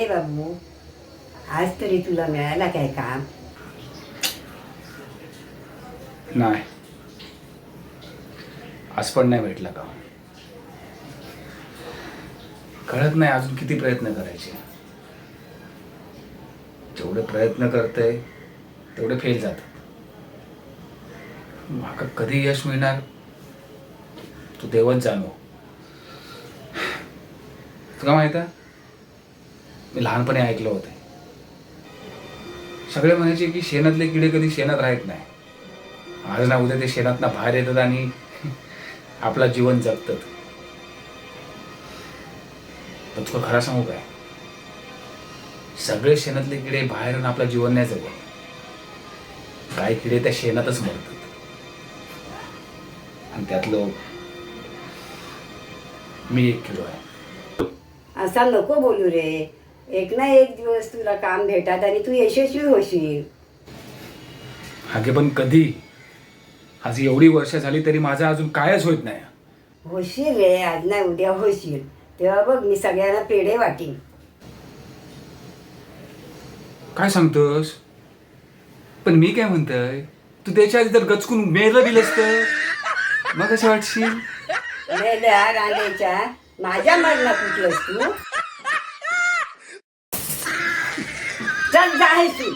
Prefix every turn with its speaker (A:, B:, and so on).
A: रे बाबू, आज तरी तुला मिळाला काय काम?
B: नाही, आज पण नाही भेटला का? कळत नाही अजून किती प्रयत्न करायचे. जेवढे प्रयत्न करते तेवढे फेल जातात. माका कधी यश मिळणार तू देवच जाणो. तुला माहित आहे, मी लहानपणी ऐकलं होतं, सगळे म्हणायचे की शेणातले किडे कधी शेणात राहत नाही. आज ना उद्या ते शेणातनं बाहेर येतात आणि आपला जीवन जगतात. पण तुला खरं सांगू काय, सगळे शेणातले किडे बाहेर येऊन आपलं जीवन नाही जगत. काही किडे त्या शेणातच मरतात आणि त्यातलं मी एक किडो आहे.
A: असा नको बोलू रे. एक ना एक दिवस तुला काम भेटत आणि तू यशस्वी होशील.
B: हागे पण कधी? आज एवढी वर्ष झाली तरी माझं अजून कायच होत नाही.
A: होशील रे, आज नाही उद्या होशील. तेव्हा बघ मी सगळ्यांना पेढे वाटीन.
B: काय सांगतोस? पण मी काय म्हणतोय, तू त्याच्या आधी जर गचकून मेलं दिलंस तर मग कसं वाटशील?
A: मेल्या रांडेच्या माझ्या मरणात कुठलंस तू? चल जा तू.